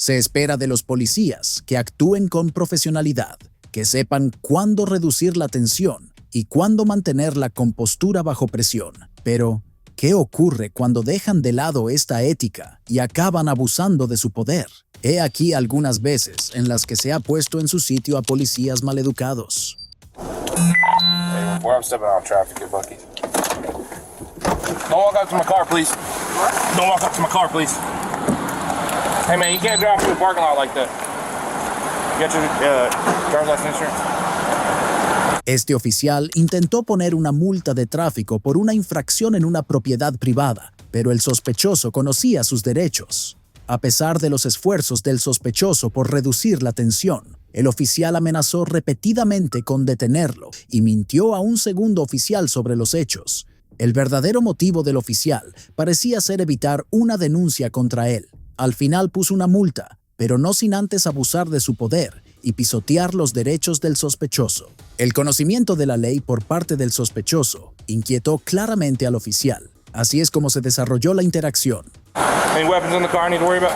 Se espera de los policías que actúen con profesionalidad, que sepan cuándo reducir la tensión y cuándo mantener la compostura bajo presión. Pero, ¿qué ocurre cuando dejan de lado esta ética y acaban abusando de su poder? He aquí algunas veces en las que se ha puesto en su sitio a policías maleducados. Hey, before I'm stepping out of traffic at Buc-ee's. Don't walk up to my car, please. What? Don't walk up to my car, please. Hey, man, you can't drive through the parking lot like that. You got your driver's license insurance? Este oficial intentó poner una multa de tráfico por una infracción en una propiedad privada, pero el sospechoso conocía sus derechos. A pesar de los esfuerzos del sospechoso por reducir la tensión, el oficial amenazó repetidamente con detenerlo y mintió a un segundo oficial sobre los hechos. El verdadero motivo del oficial parecía ser evitar una denuncia contra él. Al final puso una multa, pero no sin antes abusar de su poder y pisotear los derechos del sospechoso. El conocimiento de la ley por parte del sospechoso inquietó claramente al oficial. Así es como se desarrolló la interacción. Any weapons in the car I need to worry about?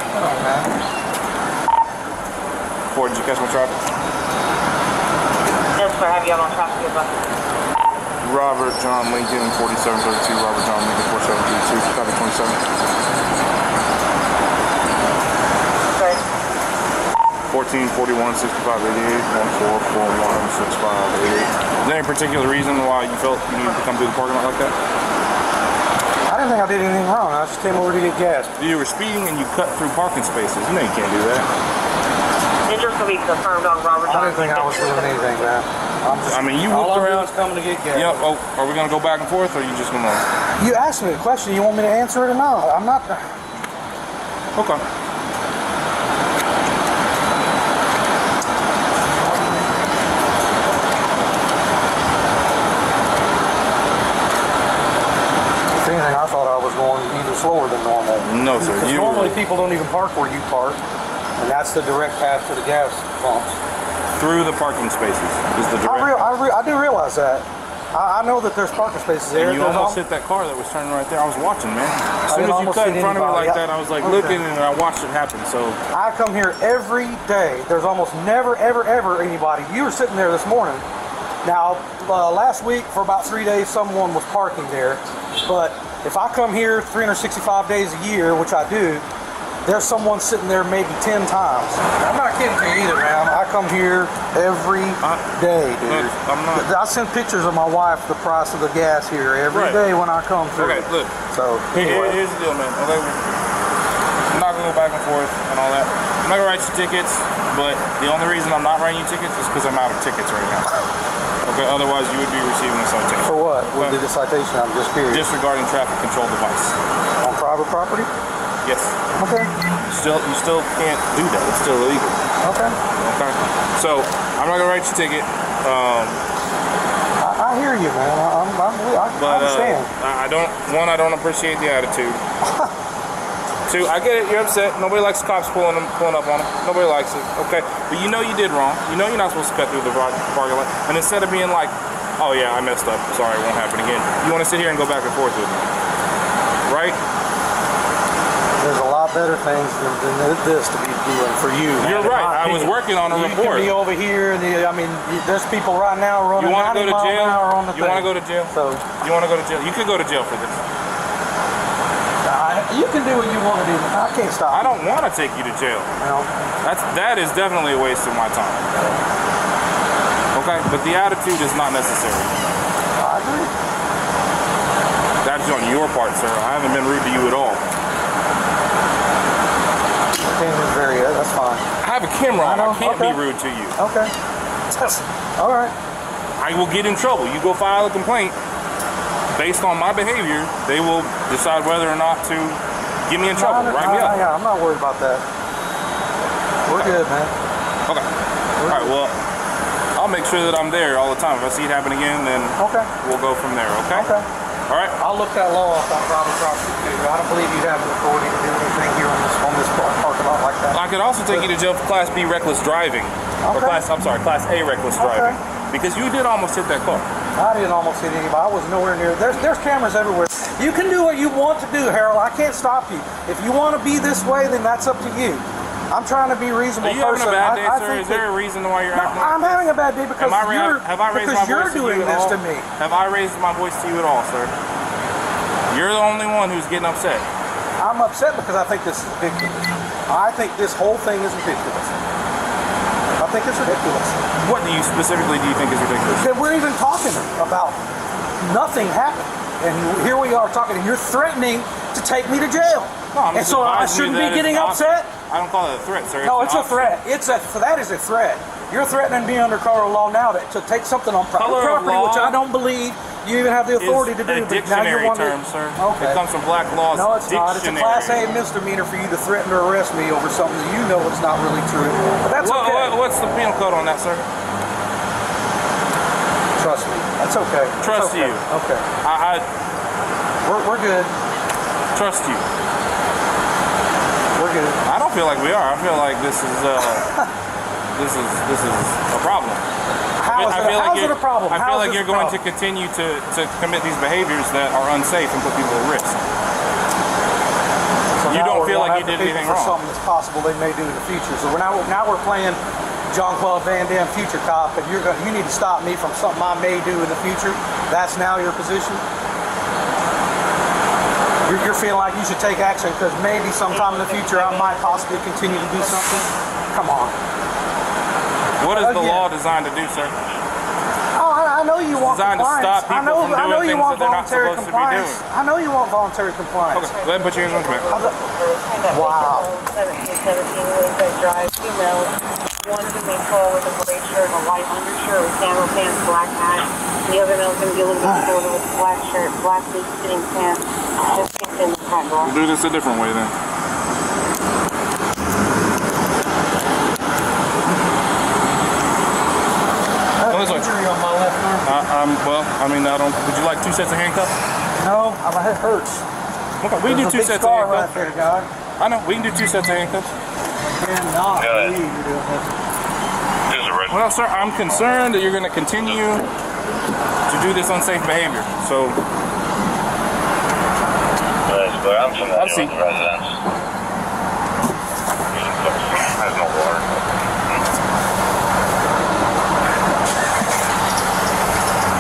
Ford, did you catch my traffic? Yes, sir. Have you out on traffic as well? Robert John Lincoln, 4732. Robert John Lincoln, 4732. Copy 27. Sorry. 14, 41, 65, 88, 14, 41, 65, 88. Is there any particular reason why you felt you needed to come through the parking lot like that? I didn't think I did anything wrong. I just came over to get gas. You were speeding and you cut through parking spaces. You know you can't do that. It's just going to be confirmed on Robert I John. didn't think I was doing anything, man. I mean, you all whooped I'm around. doing is coming to get gas. Yeah. Oh, are we gonna go back and forth, or are you just gonna? You asked me a question. You want me to answer it or not? I'm not. Okay. If anything, I thought I was going even slower than normal. No, sir. Because normally people don't even park where you park, and that's the direct path to the gas pumps. Through the parking spaces is the direct. I do realize that. I know that there's parking spaces there. And you almost hit that car that was turning right there. I was watching, man. As soon as you cut in front of me like that, I was like looking and I watched it happen. So I come here every day. There's almost never, ever, ever anybody. You were sitting there this morning. Now, last week for about 3 days, someone was parking there. But if I come here 365 days a year, which I do, there's someone sitting there maybe 10 times. I'm not kidding to you either, man. I come here every day, dude. I'm not. I send pictures of my wife the price of the gas here every day when I come through. Okay, look. So anyway. Here's the deal, man. Okay, I'm not gonna go back and forth and all that. I'm not gonna write you tickets, but the only reason I'm not writing you tickets is because I'm out of tickets right now. Okay, otherwise you would be receiving a citation. For what? What did the citation? I'm just curious. Disregarding traffic control device. On private property? Yes. Okay. You still can't do that. It's still illegal. Okay. Okay. So I'm not gonna write you a ticket. I hear you, man. I understand. I don't appreciate the attitude. Two, I get it. You're upset. Nobody likes cops pulling up on them. Nobody likes it. Okay. But you know you did wrong. You know you're not supposed to cut through the parking lot. And instead of being like, oh yeah, I messed up. Sorry, it won't happen again. You want to sit here and go back and forth with me, right? There's a lot better things than this to be doing for you. You're right. I was working on a report. You can be over here. There's people right now running 90 miles an hour on the thing. You want to go to jail? So you want to go to jail? You could go to jail for this. You can do what you want to do. I can't stop. I don't want to take you to jail. No. That is definitely a waste of my time. Okay, but the attitude is not necessary. I agree. That's on your part, sir. I haven't been rude to you at all. That's fine. I have a camera on. I can't be rude to you. Okay. All right. I will get in trouble. You go file a complaint. Based on my behavior, they will decide whether or not to get me in trouble. Write me up. Yeah, I'm not worried about that. We're good, man. Okay. All right, well, I'll make sure that I'm there all the time. If I see it happen again, then we'll go from there, okay? Okay. All right? I'll look that law up on private property, too. I don't believe you have the authority to do anything here on this parking lot like that. I could also take you to jail for Class B reckless driving. Or Class A reckless driving. Because you did almost hit that car. I didn't almost hit anybody. I was nowhere near. There's cameras everywhere. You can do what you want to do, Harold. I can't stop you. If you want to be this way, then that's up to you. I'm trying to be a reasonable Are you having person. a bad day, I sir? think Is there a reason why you're acting like I'm this? having a bad day because Have I raised my voice to you're you doing at this all? to me. Have I raised my voice to you at all, sir? You're the only one who's getting upset. I'm upset because I think this is ridiculous. I think this whole thing is ridiculous. I think it's ridiculous. What do you specifically think is ridiculous? That we're even talking about nothing happened. And here we are talking, and you're threatening to take me to jail. No, and so I shouldn't be getting upset? I don't call it a threat, sir. No, it's a threat. That is a threat. You're threatening me under color of law now to take something on private property, which I don't believe you even have the authority to do. It's a dictionary term, sir. Okay. It comes from Black Law's No, it's not. It's a dictionary. Class A misdemeanor for you to threaten to arrest me over something that you know it's not really true. But that's okay. What's the penal code on that, sir? Trust me. That's okay. Trust okay. you. Okay. We're good. Trust you. We're good. I don't feel like we are. I feel like this is this is a problem. How is it a problem? I feel like you're going to continue to commit these behaviors that are unsafe and put people at risk. So You don't feel like you did anything wrong. Something that's possible they may do in the future. So now we're playing Jean-Claude Van Damme Future Cop, and you need to stop me from something I may do in the future. That's now your position. You're feeling like you should take action because maybe sometime in the future I might possibly continue to do something. Come on. What is the law designed to do, sir? Oh, I know you want Designed to compliance. stop people from doing things that they're not supposed to be doing. I know you want voluntary compliance. Okay, go ahead and put your hands on the back. Wow. 1717 Wayside Drive, female. One is a main call with a gray shirt, a white undershirt with camo pants, black hat. The other male is going to be a little bit shorter with a black shirt, black loose fitting pants. Just kicked in the front door. We'll do this a different way then. Injury on my left arm. Well, I mean, I don't. Would you like 2 sets of handcuffs? No, my head hurts. Okay, we can do 2 sets of Right handcuffs. there, guy. I know, we can do 2 sets of handcuffs. Cannot believe you're doing this. Well, sir, I'm concerned that you're going to continue to do this unsafe behavior. So, I'm familiar I'll see. with the residence. Has no water.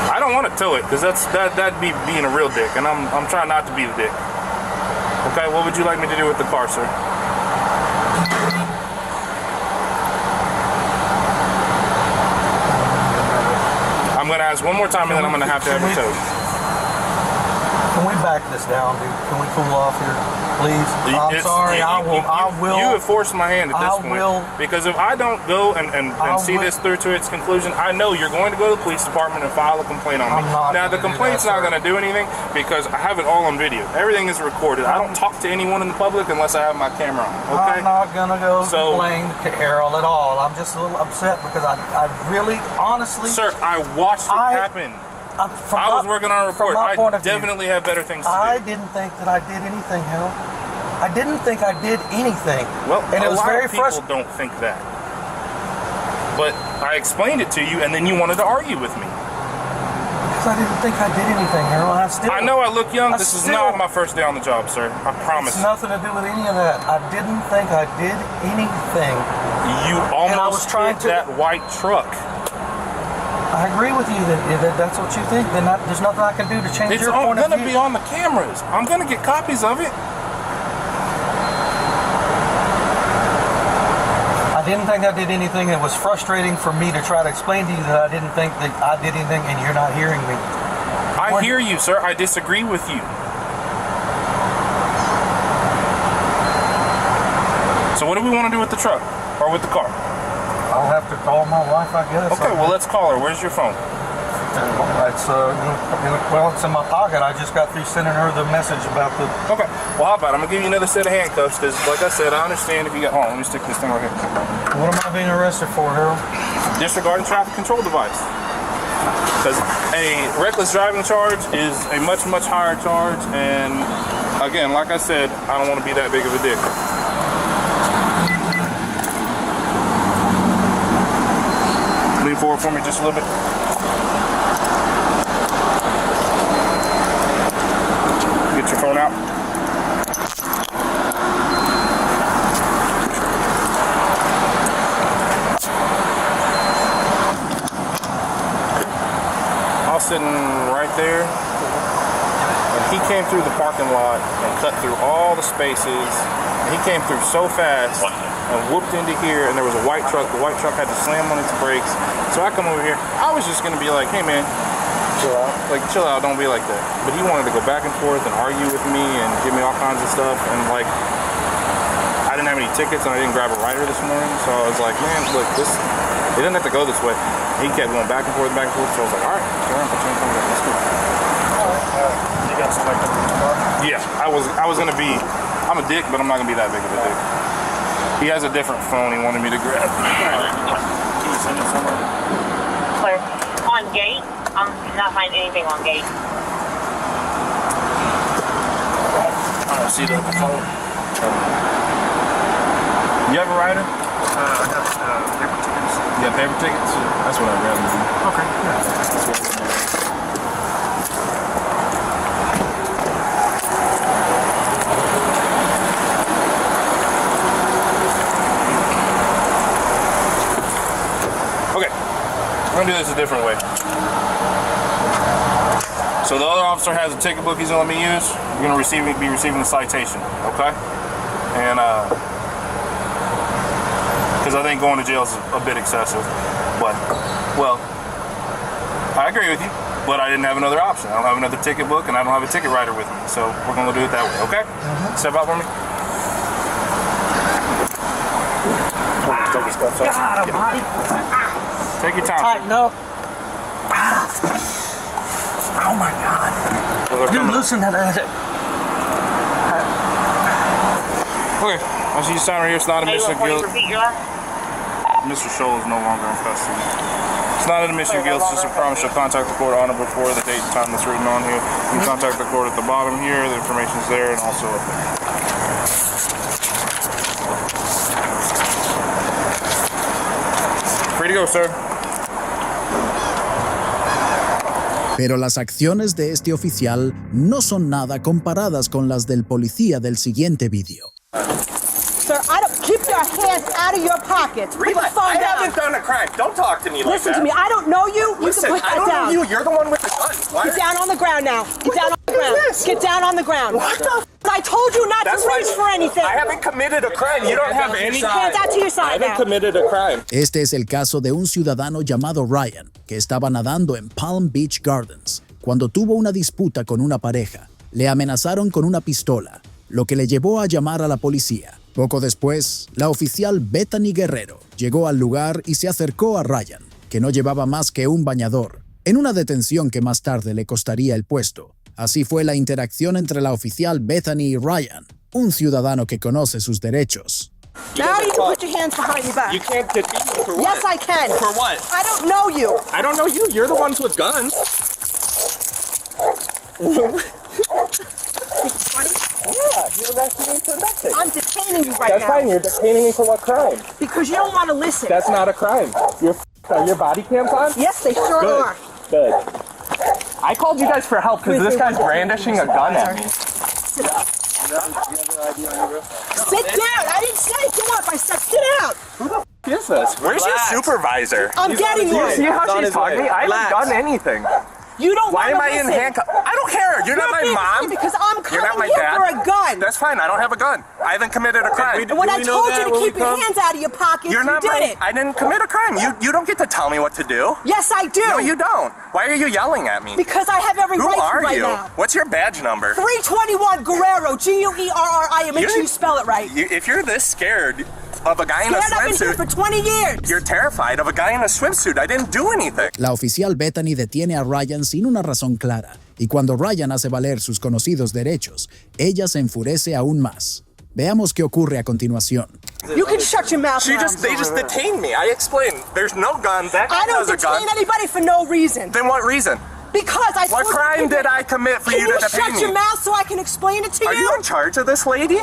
I don't want to tow it because that'd be being a real dick, and I'm trying not to be the dick. Okay, what would you like me to do with the car, sir? I'm gonna ask one more time, and then I'm gonna have to have it towed. Can we back this down, dude? Can we cool off here, please? I'm sorry. I will. You have forced my hand at this I point. will. Because if I don't go and see this through to its conclusion, I know you're going to go to the police department and file a complaint on me. Now, the complaint's not going to do anything because I have it all on video. Everything is recorded. I don't talk to anyone in the public unless I have my camera on. Okay? I'm not gonna go complain to Carol at all. I'm just a little upset because I really, honestly, Sir, I watched it happen. I was working on a report. I definitely have better things to do. I didn't think that I did anything, Harold. I didn't think I did anything. Well, and it was very people frustrating. don't think that. But I explained it to you, and then you wanted to argue with me. Because I didn't think I did anything, Harold. I know I look young. This is not my first day on the job, sir. I promise. It's nothing to do with any of that. I didn't think I did anything. You almost hit that white truck. I agree with you that if that's what you think, then there's nothing I can do to change your point of view. It's going to be on the cameras. I'm going to get copies of it. I didn't think I did anything. It was frustrating for me to try to explain to you that I didn't think that I did anything and you're not hearing me. I hear you, sir. I disagree with you. So what do we want to do with the truck or with the car? I'll have to call my wife, I guess. Okay, well, let's call her. Where's your phone? It's it's in my pocket. I just got through sending her the message about the... Okay, well, how about it? I'm going to give you another set of handcuffs because, like I said, I understand if you got... Hold on, let me stick this thing right here. What am I being arrested for, Harold? Disregarding traffic control device. Because a reckless driving charge is a much, much higher charge, and, again, like I said, I don't want to be that big of a dick. Lean forward for me just a little bit. Get your phone out. came through the parking lot and cut through all the spaces. And he came through so fast and whooped into here, and there was a white truck. The white truck had to slam on its brakes. So I come over here. I was just gonna be like, hey man, chill out. Like, chill out, don't be like that. But he wanted to go back and forth and argue with me and give me all kinds of stuff. And like, I didn't have any tickets and I didn't grab a rider this morning. So I was like, man, look, it didn't have to go this way. He kept going back and forth, so I was like, all right, sure, put you in contact. Let's go. You got selected for the car? Yeah, I was gonna be, I'm a dick, but I'm not gonna be that big of a dick. He has a different phone he wanted me to grab. Can you send it somewhere? Claire, on gate, I'm not finding anything on gate. I don't see that phone. You have a rider? I got paper tickets. You got paper tickets? That's what I'd rather do. Okay, yeah. Okay, we're gonna do this a different way. So the other officer has a ticket book he's gonna let me use. You're gonna be receiving a citation, okay? And because I think going to jail is a bit excessive. But, well, I agree with you, but I didn't have another option. I don't have another ticket book, and I don't have a ticket writer with me. So we're gonna do it that way, okay? Step out for me. Take your time. Tighten up. Oh my God. Well, Dude, loosen that. Okay, I see you sign right here. It's not a admission of guilt. Repeat your last? Mr. Scholl is no longer in custody. It's not an admission of guilt. It's just a promise you'll contact the court on or before the date and time that's written on here. You can contact the court at the bottom here. The information's there and also up there. Free to go, sir. Pero las acciones de este oficial no son nada comparadas con las del policía del siguiente vídeo. Sir, keep your hands out of your pockets. Put the phone I down. haven't done a crime. Don't talk to me like Listen that. to me. I don't know you. Listen, You can put I that don't down. know you. You're the one with the gun. Why Get down on the ground now. Get down on the ground. this? Get down on the ground. What the? I told you not That's to reach for anything. I haven't committed a crime. You don't have any. Hands out to your I side haven't now. committed a crime. Este es el caso de un ciudadano llamado Ryan, que estaba nadando en Palm Beach Gardens cuando tuvo una disputa con una pareja. Le amenazaron con una pistola, lo que le llevó a llamar a la policía. Poco después, la oficial Bethany Guerrero llegó al lugar y se acercó a Ryan, que no llevaba más que un bañador, en una detención que más tarde le costaría el puesto. Así fue la interacción entre la oficial Bethany y Ryan, un ciudadano que conoce sus derechos. Now you can put your hands behind your back. You can't get me for what? Yes, I can. For what? I don't know you. I don't know you. You're the ones with guns. Yeah, you're arresting me for nothing. I'm detaining you right That's now. fine. You're detaining me for what crime? Because you don't want to listen. That's not a crime. Are your body cams on? Yes, they sure Good. are. Good. I called you guys for help because this guy's brandishing a gun at me. Sit up. Sit down. I didn't say get up. I said sit down. What is this? Where's your supervisor? I'm getting Do you see one. how she's talking to me? I haven't done anything. You don't Why am want to I in listen. handcuffs? I don't care. You're not my being mom. silly because I'm You're not coming my here dad. for a gun. That's fine. I don't have a gun. I haven't committed a crime. And when I told you to keep your hands out of your pockets, You're you not did my. it. I didn't commit a crime. You don't get to tell me what to do. Yes, I do. No, you don't. Why are you yelling at me? Because I have every Who right to are right you? now. What's your badge number? 321 Guerrero, Guerri. Make sure you spell it right. If you're this scared of a guy in a Scared, I've been here for swimsuit, 20 years. you're terrified of a guy in a swimsuit. I didn't do anything. La oficial Bethany detiene a Ryan sin una razón clara, y cuando Ryan hace valer sus conocidos derechos, ella se enfurece aún más. Veamos qué ocurre a continuación. You can shut your mouth now. They just detained me. I explained. There's no gun. That guy I don't has a gun. detain anybody for no reason. Then what reason? Because I What told you crime to did I commit for Can you to you detain shut your me? mouth so I can explain it to Are you in charge of this lady?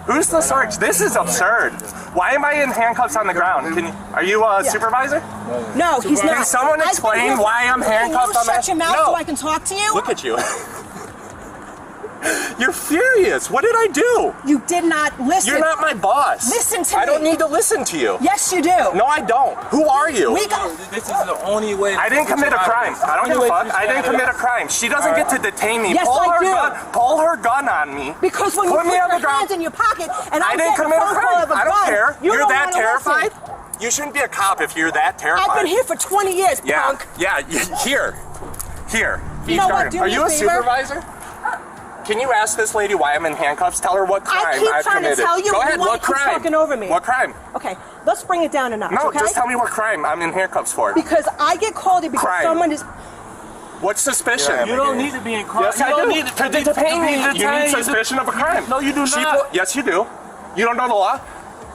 Who's the sarge? This is absurd. Why am I in handcuffs on the ground? Are you a supervisor? No, he's not. Can someone I've been explain here- why I'm handcuffed Can on you my... shut your mouth No. so I can talk to you? Look at you. You're furious. What did I do? You did not listen. You're not my boss. Listen to me. I don't need to listen to you. Yes, you do. No, I don't. Who are you? We got. This is the only way. I didn't commit a crime. I don't give a fuck. I didn't commit a crime. She doesn't get to detain me. Yes, I do. Pull her gun on me. Because when you Put put me on your the ground. hands in your pocket and I I'm didn't getting commit a a phone call crime. of a I don't gun, care. you You're don't that wanna terrified? listen. You shouldn't be a cop if you're that terrified. I've been here for 20 years, Yeah, punk. yeah, here. You know what, do Are me you a a favor? supervisor? Can you ask this lady why I'm in handcuffs? Tell her what crime I keep I've trying committed. to tell you. Go and ahead, you want what to keep crime? talking over me. What crime? Okay, let's bring it down a notch. No, okay? just tell me what crime I'm in handcuffs for. Because I get called here because Crime. someone is. What's suspicion? You don't need to be in crime. Yes, I do. To detain me, you need you suspicion of a crime. No, you do not. Yes, you do. You don't know the law?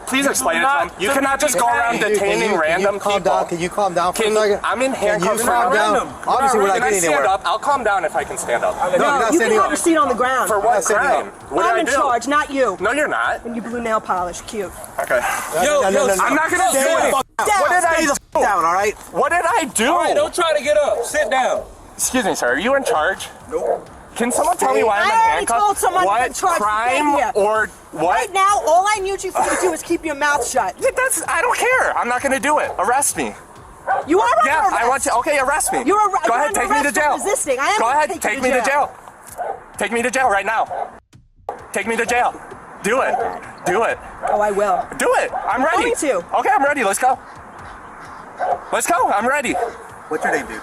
Please explain it to not. them. You cannot just go around detaining random people. Can you calm down for a second? I'm in handcuffs. Can you calm down? Random. Obviously, we're not Can I getting stand anywhere. up? I'll calm down if I can stand up. No, you're not You can standing have up. a seat on the ground. For what not standing crime? up. What I'm did in I do? charge, not you. No, you're not. And you blue nail polish, cute. Okay. Yo, I'm not gonna do it. What did I do? Down, all right? What did I do? All right, don't try to get up. Sit down. Excuse me, sir. Are you in charge? Nope. Can someone tell me why I'm in I already handcuffs? told someone what in charge to crime get here. or what? Right now, all I need you for you to do is keep your mouth shut. Yeah, I don't care. I'm not gonna do it. Arrest me. You are under Yeah, arrest. I want to. Okay, arrest me. You're Go ahead, under take me to arrest for jail. resisting. I am Go gonna ahead, take you take to me to jail. jail. Take me to jail right now. Take me to jail. Do it. Do it. Oh, I will. Do it. I'm ready. going to. Okay, I'm ready. Let's go. Let's go. I'm ready. What's your name, dude?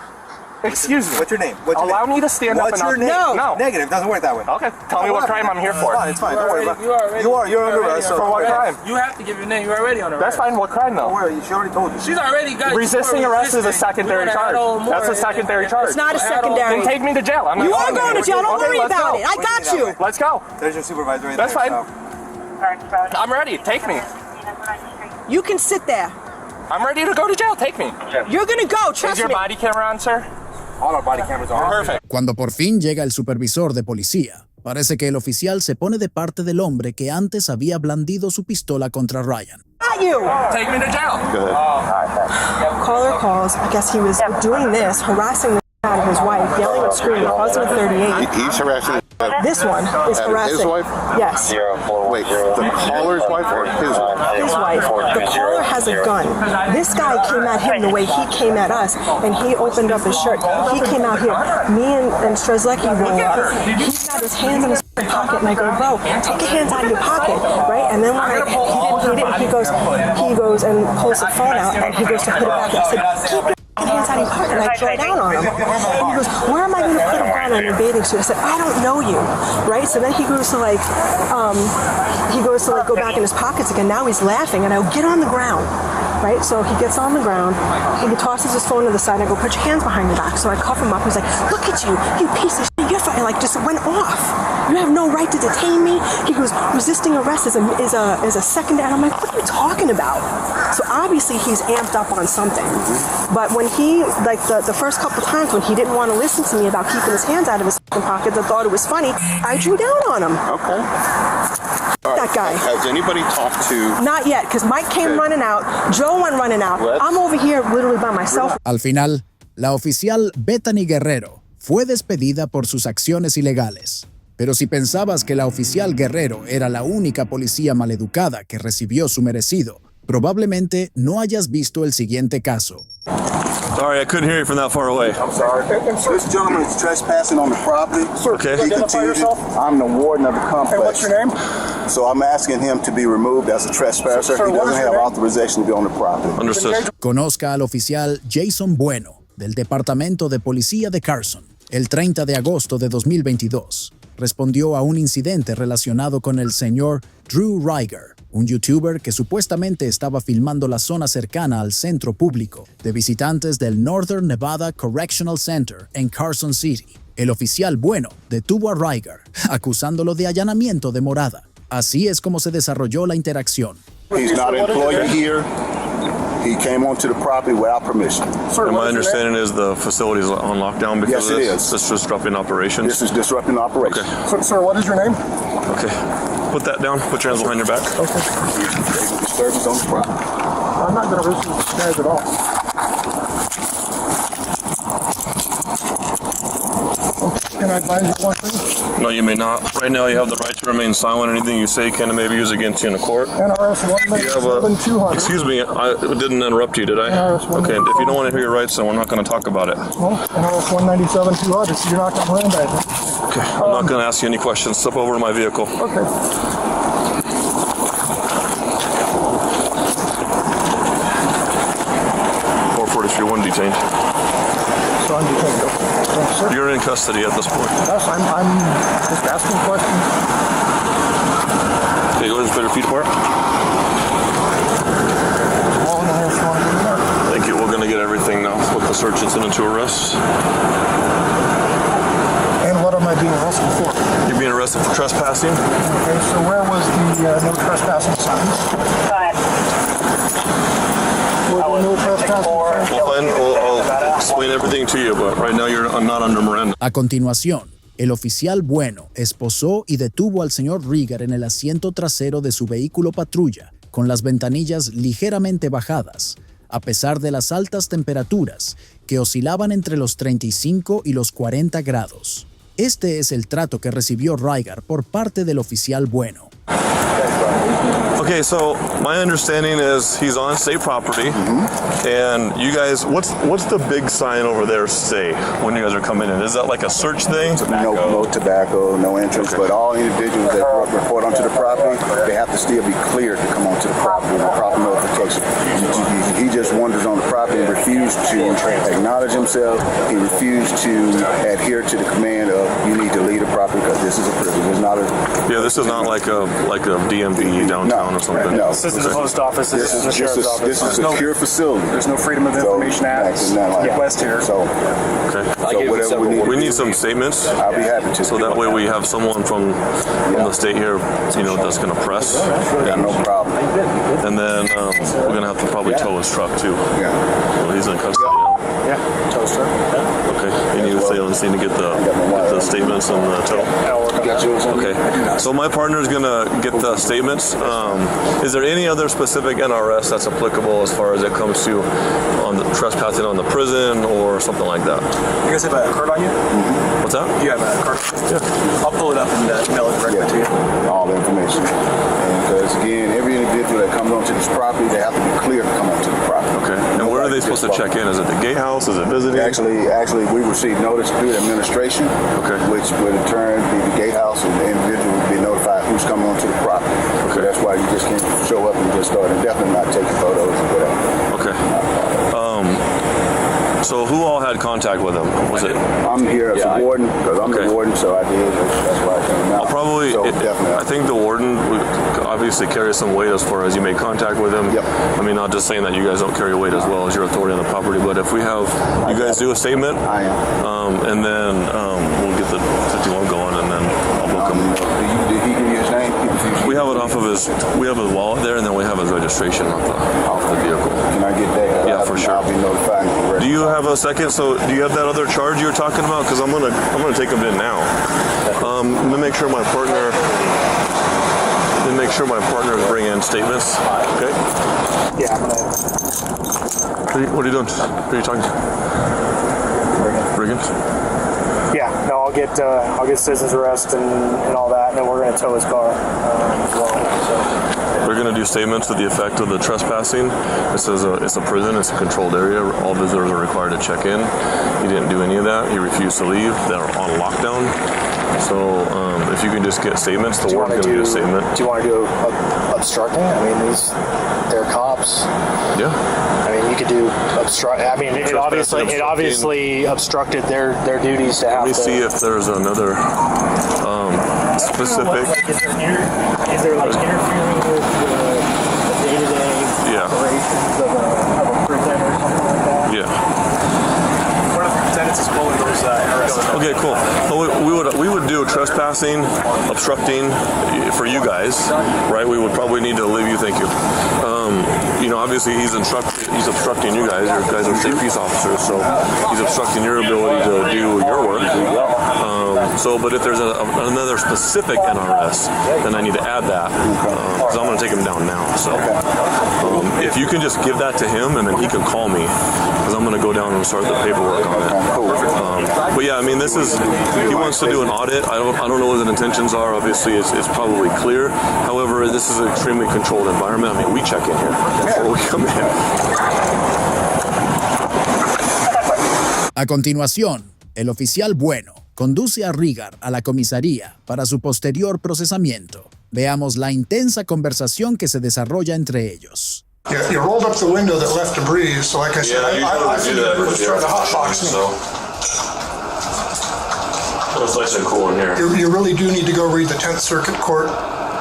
Excuse me. What's your name? What's your Allow name? me to stand What's up your and name? I'll... No. Negative. Doesn't work that way. Okay. Tell me what crime I'm here for. It's fine. Don't worry about it. You're You're under arrest. For what crime? You have to give your name. You're already on the That's fine. What crime, Don't though? worry. She already told you. She's already got Resisting arrest is a secondary charge. That's a secondary charge. It's not a secondary. Then take me to jail. I'm You not are going to jail. Don't Okay, worry let's about go. it. I got you. Let's go. There's your supervisor right That's there. fine. I'm ready. Take me. You can sit there. I'm ready to go to jail. Take me. You're going to go. Is Trust your me. body camera on, sir? All our body cameras are on. Perfect. Cuando por fin llega el supervisor de policía, parece que el oficial se pone de parte del hombre que antes había blandido su pistola contra Ryan. Not you. Take me to jail. Caller calls. I guess he was doing this, harassing the out of his wife, yelling and screaming, causing a 38. He's harassing This one is harassing. his wife? Yes. Wait, the caller's wife or his wife? His wife. The caller has a gun. This guy came at him the way he came at us, and he opened up his shirt. He came out here. Me and Strzelecki roll up. He's got his hands in his pocket, and I go, bro, take your hands out of your pocket, right? And then when he goes and pulls the phone out, and he goes to put it back. I said, keep your hands out of your pocket, and I throw down on him. And he goes, where am I going to put a gun on your bathing suit? I said, I don't know you, right? So then he goes to go back in his pockets again. Now he's laughing, and I go, get on the ground, right? So he gets on the ground, he tosses his phone to the side, and I go, put your hands behind your back. So I cuff him up. He's like, look at you, you piece of shit, you're fucking, like, just went off. You have no right to detain me. He goes, resisting arrest is a secondary. And I'm like, what are you talking about? So obviously he's amped up on something. But when he, like the first couple times when he didn't want to listen to me about keeping his hands out of his pockets, I thought it was funny, I drew down on him. Okay. That guy. Has anybody talked to... Not yet, because Mike came running out, Joe went running out. I'm over here literally by myself. Al final, la oficial Bethany Guerrero fue despedida por sus acciones ilegales. Pero si pensabas que la oficial Guerrero era la única policía maleducada que recibió su merecido, probablemente no hayas visto el siguiente caso. Sorry, I couldn't hear you from that far away. I'm sorry. This gentleman is trespassing on the property. Okay. He continued. I'm the warden of the complex. And what's your name? So I'm asking him to be removed as a trespasser. Sir, He what doesn't is your have name? authorization to be on the property. Understood. Conozca al oficial Jason Bueno, del Departamento de Policía de Carson. El 30 de agosto de 2022, respondió a un incidente relacionado con el señor Drew Ryger, un youtuber que supuestamente estaba filmando la zona cercana al centro público de visitantes del Northern Nevada Correctional Center en Carson City. El oficial Bueno detuvo a Ryger, acusándolo de allanamiento de morada. Así es como se desarrolló la interacción. He's not an employee here. He came onto the property without permission. And my understanding is the facility is on lockdown because Yes, of it this. is. This is disrupting operations. This is disrupting operation. Okay. Sir, what is your name? Okay. Put that down. Put your hands behind your back. Disturbance on the property. I'm not going to listen to these guys at all. Can I advise you one thing? No, you may not. Right now, you have the right to remain silent. Anything you say can maybe use against you in a court. NRS You have a, 197-200. excuse me, I didn't interrupt you, did I? Okay, if you don't want to hear your rights, then we're not going to talk about it. Well, NRS 197-200, so you're not going to land that. Okay, I'm not going to ask you any questions. Step over to my vehicle. Okay. 443-1 detained. So I'm detained. Thanks, sir. You're in custody at this point. Yes, I'm just asking questions. Okay, go ahead and spread your feet apart. Well, no, if you want to get in there. Thank you. We're going to get everything now with the search incident to arrest. And what am I being arrested for? You're being arrested for trespassing. Okay, so where was the no trespassing signs? Were there no trespassing signs? Well, fine. I'll explain everything to you, but right now you're not under Miranda. A continuación, el oficial Bueno esposó y detuvo al señor Rieger en el asiento trasero de su vehículo patrulla, con las ventanillas ligeramente bajadas, a pesar de las altas temperaturas que oscilaban entre los 35 y los 40 grados. Este es el trato que recibió Rieger por parte del oficial Bueno. Okay, so my understanding is he's on state property, and you guys, what's the big sign over there say when you guys are coming in? Is that like a search thing? No tobacco, no entrance, but all individuals that report onto the property, they have to still be cleared to come onto the property with proper notification. He just wanders on the property and refused to acknowledge himself. He refused to adhere to the command of you need to leave the property because this is a prison. It's not a This is not like a DMV downtown or something. No. This isn't the post office. This is the sheriff's office. This is a secure facility. There's no Freedom of Information Act request here. So, Okay. whatever we need. We need some statements. I'll be happy to. So that way we have someone from the state here, that's going to press. Yeah, no problem. And then we're going to have to probably tow his truck too. Yeah. Well, he's in custody now. Yeah, toast truck. Okay. You need to stay on the scene to get the statements and the tow. Okay. So my partner is going to get the statements. Is there any other specific NRS that's applicable as far as it comes to on the trespassing on the prison or something like that? You guys have a card on you? What's that? You have a card? Yeah. I'll pull it up and email it directly to you. All the information. Because again, every individual that comes onto this property, they have to be clear to come onto the property. Okay. And where are they supposed to check in? Is it the gatehouse? Is it visiting? Actually, we received notice through the administration, which would in turn be the gatehouse, and the individual would be notified who's coming onto the property. Okay. So that's why you just can't show up and just start and definitely not taking photos or whatever. Okay. So who all had contact with him? Was it? I'm here as a warden because I'm the warden, so I did. That's why I came out. Definitely. I think the warden would obviously carry some weight as far as you made contact with him. Yep. I mean, not just saying that you guys don't carry weight as well as your authority on the property, but if we have you guys do a statement, I am. And then we'll get the 51 going, and then I'll book him. Did he give you his name? We have it off of his. We have his wallet there, and then we have his registration off the vehicle. Can I get that? Yeah, for sure. I'll be notified. Do you have a second? So, do you have that other charge you were talking about? Because I'm gonna take him in now. Let me make sure my partner. Let me make sure my partner is bringing in statements. Okay. Yeah, I'm gonna. What are you doing? Who are you talking to? Brigands. Yeah, no, I'll get citizen's arrest and all that, and then we're gonna tow his car as well. So. We're going to do statements to the effect of the trespassing. It says it's a prison, it's a controlled area. All visitors are required to check in. He didn't do any of that. He refused to leave. They're on lockdown. So if you can just get statements, the warden's going to get a statement. Do you want to do obstructing? I mean, they're cops. Yeah. I mean, you could do obstruct. I mean, it obviously obstructed their duties to have. Let me see if there's another specific. Is there like interfering with the day-to-day operations of a prison or something like that? Yeah. One of the lieutenants is pulling those NRS. Okay, cool. Well, we would do trespassing, obstructing for you guys, right? We would probably need to leave you. Thank you. obviously he's obstructing you guys. You guys are state peace officers, so he's obstructing your ability to do your work. But if there's another specific NRS, then I need to add that because I'm going to take him down now. So if you can just give that to him, and then he can call me because I'm going to go down and start the paperwork on it. But yeah, I mean, he wants to do an audit. I don't know what his intentions are. Obviously, it's probably clear. However, this is an extremely controlled environment. I mean, we check in here before we come in. A continuación, el oficial Bueno conduce a Rigar a la comisaría para su posterior procesamiento. Veamos la intensa conversación que se desarrolla entre ellos. Yeah, you rolled up the window that left a breeze, so like I said, I figured you were just trying to hotbox me. It's nice and cool in here. You really do need to go read the 10th Circuit Court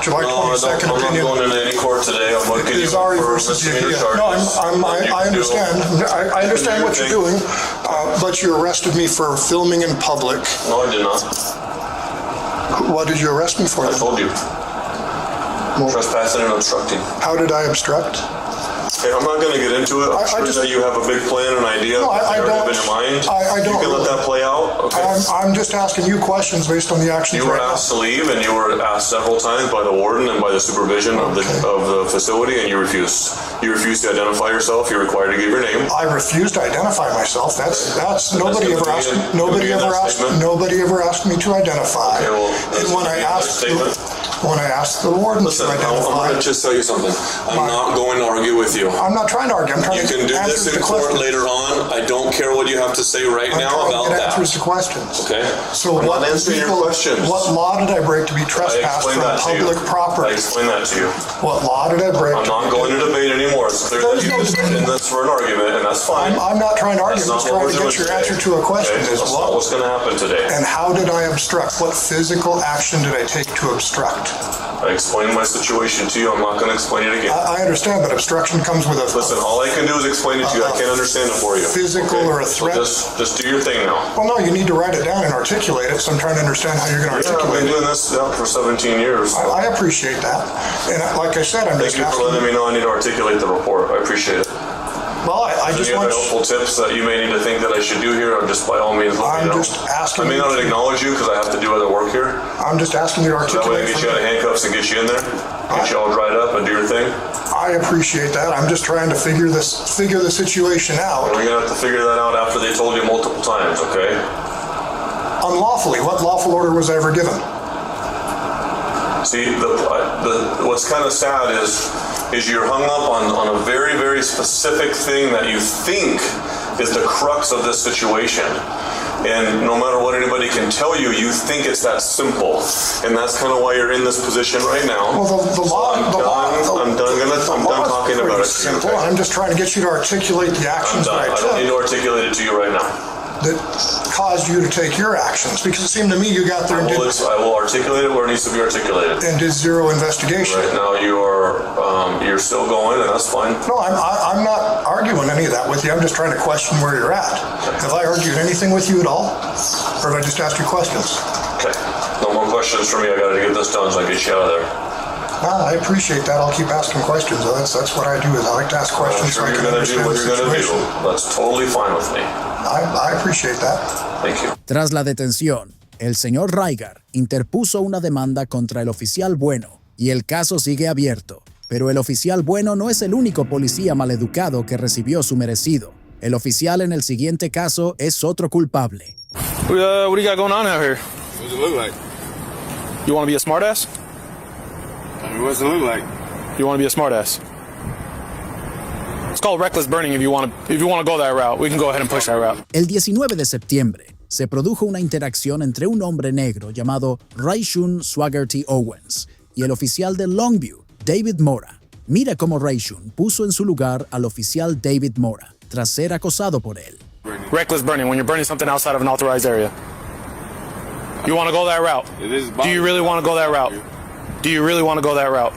July 22nd opinion. I'm not going into any court today. I'm looking at you for misdemeanor charges. No, I understand. I understand what you're doing, but you arrested me for filming in public. No, I did not. What did you arrest me for? I told you. Trespassing and obstructing. How did I obstruct? Okay, I'm not going to get into it. I'm sure that you have a big plan and idea. No, I don't. In your mind. I don't. You can let that play out. Okay. I'm just asking you questions based on the actions. You were asked to leave, and you were asked several times by the warden and by the supervision of the facility, and you refused. You refused to identify yourself. You're required to give your name. I refused to identify myself. That's nobody ever asked me to identify. Okay, well, and when I asked the warden to identify, I'm going to just tell you something. I'm not going to argue with you. I'm not trying to argue. I'm trying you can to do this in court later on. I don't care what you have to say right now about that. Answers to questions. Okay. So I'm not answering your questions. What law did I break to be trespassed from public property? I explained that to you. What law did I break? I'm not going to debate anymore. It's clear that you in this for an argument, and that's fine. I'm not trying to argue. I'm just trying to get your answer to a question. Okay. That's not what's going to happen today. And how did I obstruct? What physical action did I take to obstruct? I explained my situation to you. I'm not going to explain it again. I understand, but obstruction comes with a... Listen, all I can do is explain it to you. I can't understand it for you. Physical or a threat? So just do your thing now. Well, no, you need to write it down and articulate it, so I'm trying to understand how you're going to articulate it. I've been doing this for 17 years. I appreciate that. And like I said, I'm just asking... Thank you for letting me know I need to articulate the report. I appreciate it. Well, I just want... Any helpful tips that you may need to think that I should do here, or just by all means let me know. I'm just asking... I may not acknowledge you because I have to do other work here. I'm just asking you to articulate... So that way I get you out of handcuffs and get you in there, get you all dried up and do your thing. I appreciate that. I'm just trying to figure the situation out. We're going to have to figure that out after they told you multiple times, okay? Unlawfully. What lawful order was I ever given? See, what's kind of sad is you're hung up on a very, very specific thing that you think is the crux of this situation. And no matter what anybody can tell you, you think it's that simple. And that's kind of why you're in this position right now. Well, I'm done talking about it. Simple. I'm just trying to get you to articulate the actions that I took. I don't need to articulate it to you right now. That caused you to take your actions, because it seemed to me you got there and I will articulate it where it needs to be articulted. And did zero investigation. Right now you're still going, and that's fine. No, I'm not arguing any of that with you. I'm just trying to question where you're at. Have I argued anything with you at all, or have I just asked you questions? Okay, no more questions for me. I got to get this done so I get you out of there. I appreciate that. I'll keep asking questions. That's what I do. Is I like to ask questions so I can understand the situation. That's totally fine with me. I appreciate that. Thank you. Tras la detención, el señor Reigar interpuso una demanda contra el oficial Bueno y el caso sigue abierto. Pero el oficial Bueno no es el único policía maleducado que recibió su merecido. El oficial en el siguiente caso es otro culpable. What do you got going on out here? What does it look like? You want to be a smartass? I mean, what does it look like? You want to be a smartass? It's called reckless burning if you want to go that route. We can go ahead and push that route. El 19 de septiembre se produjo una interacción entre un hombre negro llamado Rayshun Swaggerty Owens y el oficial de Longview, David Mora. Mira cómo Rayshun puso en su lugar al oficial David Mora tras ser acosado por él. Reckless burning, when you're burning something outside of an authorized area. You want to go that route? Do you really want to go that route? Do you really want to go that route?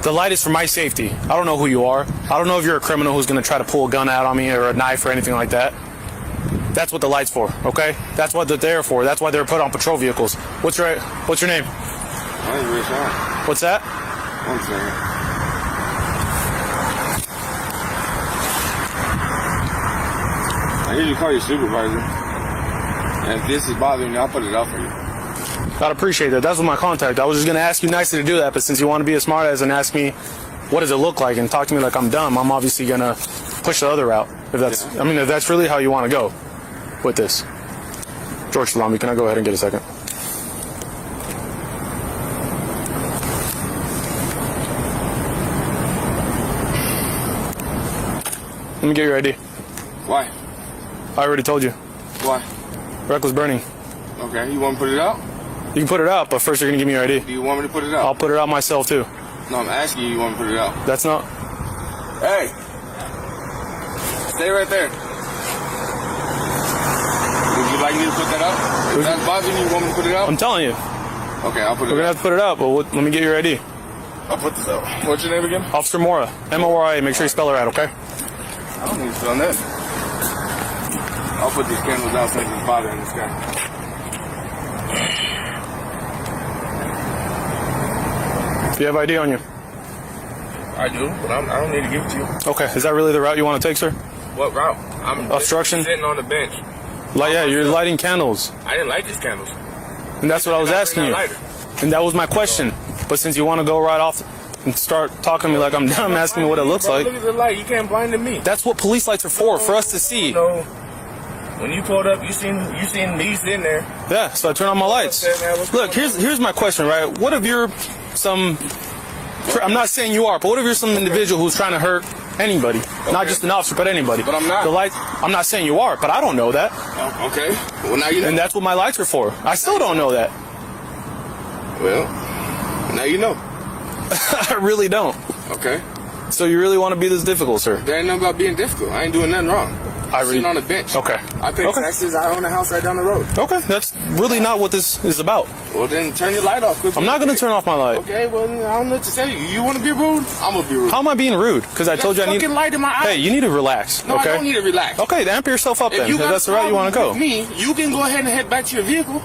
The light is for my safety. I don't know who you are. I don't know if you're a criminal who's going to try to pull a gun out on me or a knife or anything like that. That's what the light's for, okay? That's what they're there for. That's why they're put on patrol vehicles. What's your name? My name is Rich. What's that? 1 second. usually call your supervisor. And if this is bothering you, I'll put it up for you. I'd appreciate that. That's my contact. I was just going to ask you nicely to do that, but since you want to be a smartass and ask me what does it look like and talk to me like I'm dumb, I'm obviously going to push the other route. If that's, I mean, if that's really how you want to go with this. George Salami, can I go ahead and get a second? Let me get your ID. Why? I already told you. Why? Reckless burning. Okay, you want me to put it out? You can put it out, but first you're going to give me your ID. Do you want me to put it out? I'll put it out myself, too. No, I'm asking you want me to put it out. That's not... Hey! Stay right there. Would you like me to put that out? If that's bothering you, you want me to put it out? I'm telling you. Okay, I'll put it out. We're going to have to put it out, but let me get your ID. I'll put this out. What's your name again? Officer Mora. M-O-R-A. Make sure you spell it right, okay? I don't need to spell that. I'll put these candles out since it's bothering this guy. Do you have ID on you? I do, but I don't need to give it to you. Okay. Is that really the route you want to take, sir? What route? I'm obstruction? sitting on the bench. Like, yeah, you're lighting candles. I didn't light these candles. And that's what I was asking you. And that was my question. But since you want to go right off and start talking to me like I'm dumb, asking me what it looks like. Look at the light. You can't blind me. That's what police lights are for us to see. No. When you pulled up, you seen me sitting there. Yeah, so I turn on my lights. Look, here's my question, right? What if you're some... I'm not saying you are, but what if you're some individual who's trying to hurt anybody? Okay. Not just an officer, but anybody. But I'm not. The lights, I'm not saying you are, but I don't know that. Okay. Well, now you know. And that's what my lights are for. I still don't know that. Well, now you know. I really don't. Okay. So you really want to be this difficult, sir? There ain't nothing about being difficult. I ain't doing nothing wrong. I'm sitting on a bench. Okay. I pay taxes. I own a house right down the road. Okay. That's really not what this is about. Well, then turn your light off quickly. I'm not going to turn off my light. Okay, well, I don't know what to tell you. You want to be rude? I'm going to be rude. How am I being rude? Because I told you I need... fucking light in my eye. Hey, you need to relax, no, okay? I don't need to relax. Okay, then amp yourself up then, if that's the route you want to go. With me, you can go ahead and head back to your vehicle.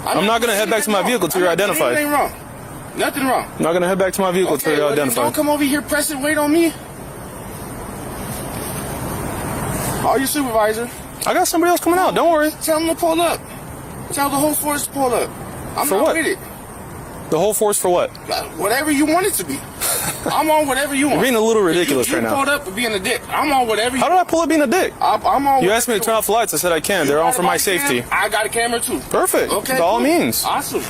I'm not going to head back to my vehicle until you're identified. Nothing wrong. Nothing wrong. I'm not going to head back to my vehicle until you're identified. Don't come over here pressing weight on me. Call your supervisor. I got somebody else coming out. Don't worry. Tell them to pull up. Tell the whole force to pull up. I'm for not what? with it. The whole force for what? Whatever you want it to be. I'm on whatever you want. You're being a little ridiculous right now. You pulled up for being a dick. I'm on whatever you want. How did I pull up being a dick? I'm on. You asked me to turn off the lights. I said I can. They're on for my safety. I got a camera too. Perfect. Okay. By all means. Awesome.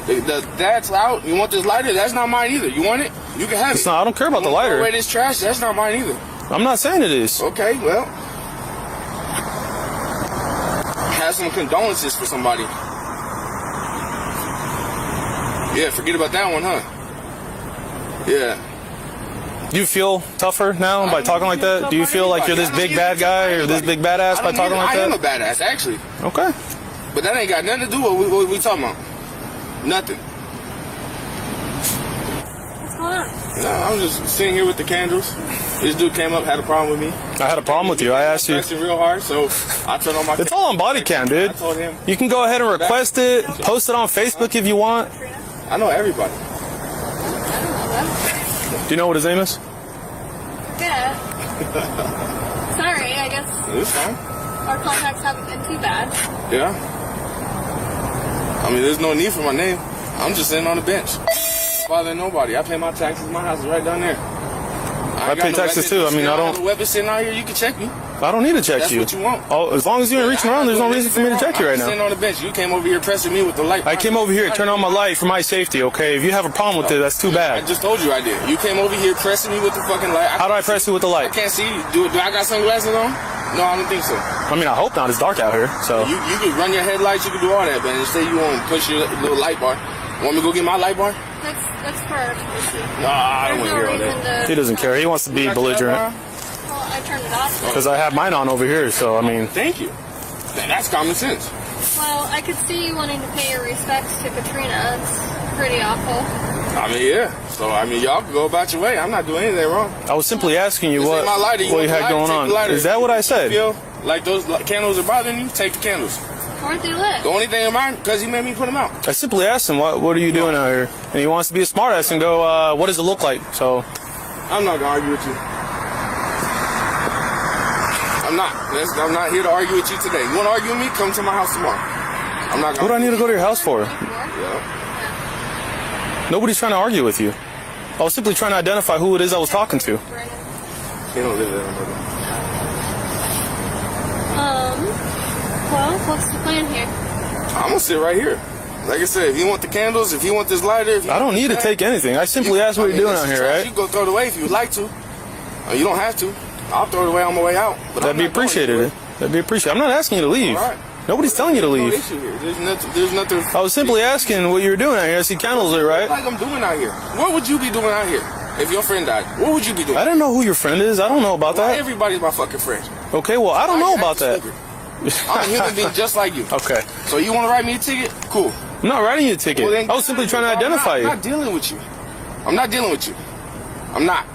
That's out. You want this lighter? That's not mine either. You want it? You can have it. It's not. I don't care about the lighter. Away this trash. That's not mine either. I'm not saying it is. Okay. Well. Have some condolences for somebody. Yeah, forget about that one, huh? Yeah. Do you feel tougher now by talking like that? Do you feel like you're this big bad guy or this big badass by talking like that? I am a badass, actually. Okay. But that ain't got nothing to do with what we talking about. Nothing. What's going on? No, I'm just sitting here with the candles. This dude came up, had a problem with me. I had a problem with you. I asked you. Pressing real hard, so I turned on my. It's all on body cam, dude. I told him. You can go ahead and request it, post it on Facebook if you want. I know everybody. Do you know what his name is? Yeah. Sorry, I guess It's fine. our contacts haven't been too bad. Yeah. I mean, there's no need for my name. I'm just sitting on the bench. Bothering nobody. I pay my taxes. My house is right down there. I pay taxes too. I mean, I don't. have a weapon sitting out here. You can check me. I don't need to check you. That's what you want. Oh, as long as you ain't reaching around, there's no reason for me to check you right now. I'm sitting on the bench. You came over here pressing me with the light. I came over here to turn on my light for my safety, okay? If you have a problem with it, that's too I bad. just told you I did. You came over here pressing me with the fucking light. How do I press you with the I light? can't see you. Do I got sunglasses on? No, I don't think so. I mean, I hope not. It's dark out here, so. You can run your headlights. You can do all that, but instead you want to push your little light bar. Want me to go get my light bar? That's for our issue. Nah, I don't want to hear all that. He doesn't care. He wants to be belligerent. Well, I turned it off. Because I have mine on over here, so I mean. Thank you. That's common sense. Well, I could see you wanting to pay your respects to Katrina. It's pretty awful. I mean, yeah. So, I mean, y'all can go about your way. I'm not doing anything wrong. I was simply asking you what you had going on. Is that what I said? Feel like those candles are bothering you? Take the candles. Aren't they lit? The only thing in mind, because he made me put them out. I simply asked him, what are you doing out here? And he wants to be a smartass and go, what does it look like? So. I'm not going to argue with you. I'm not. I'm not here to argue with you today. You want to argue with me? Come to my house tomorrow. I'm not. What do I need to go to your house for? Yeah. Nobody's trying to argue with you. I was simply trying to identify who it is I was talking to. He don't live there, brother. Well, what's the plan here? I'm gonna sit right here. Like I said, if you want the candles, if you want this lighter, I don't need to take anything. I simply asked what you're doing out here, right? You go throw it away if you'd like to. You don't have to. I'll throw it away on my way out. But That'd be appreciated. That'd be appreciated. I'm not asking you to leave. All right. Nobody's telling you to leave. No issue here. There's nothing. I was simply asking what you were doing out here. I see candles there, right? Like I'm doing out here. What would you be doing out here if your friend died? What would you be doing? I don't know who your friend is. I don't know about that. Everybody's my fucking friend. Okay, well, I don't know about that. I'm a human being just like you. Okay. So you want to write me a ticket? Cool. I'm not writing you a ticket. Well, then, I was simply trying to identify you. I'm not dealing with you. I'm not dealing with you. I'm not.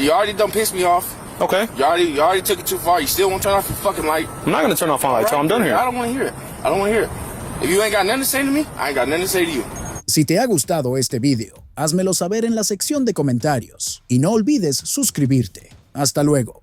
You already done pissed me off. Okay. You already took it too far. You still won't turn off your fucking light. I'm not going to turn off my light till I'm done here. I don't want to hear it. I don't want to hear it. If you ain't got nothing to say to me, I ain't got nothing to say to you. Si te ha gustado este video, házmelo saber en la sección de comentarios y no olvides suscribirte. Hasta luego.